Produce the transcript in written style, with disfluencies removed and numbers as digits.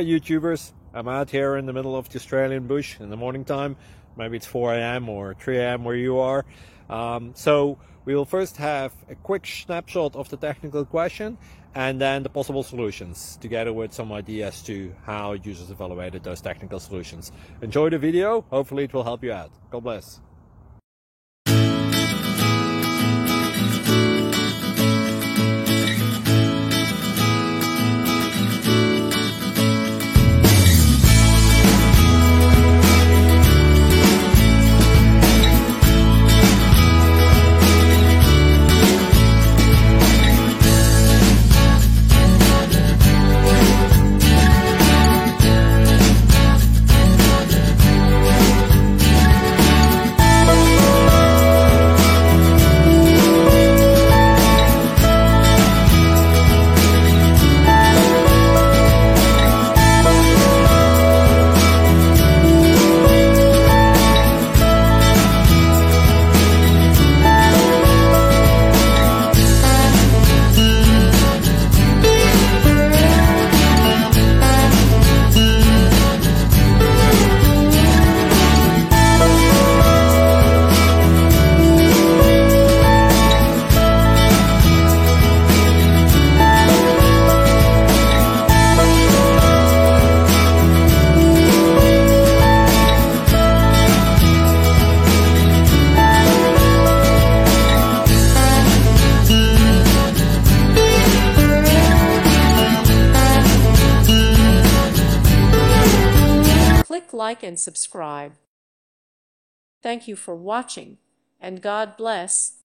YouTubers. I'm out here in the middle of the Australian bush in the morning time. Maybe it's 4 a.m. or 3 a.m. where you are. So we will first have a quick snapshot of the technical question and then the possible solutions, together with some ideas to how users evaluated those technical solutions. Enjoy the video. Hopefully it will help you out. God bless. Click like and subscribe. Thank you for watching, and God bless.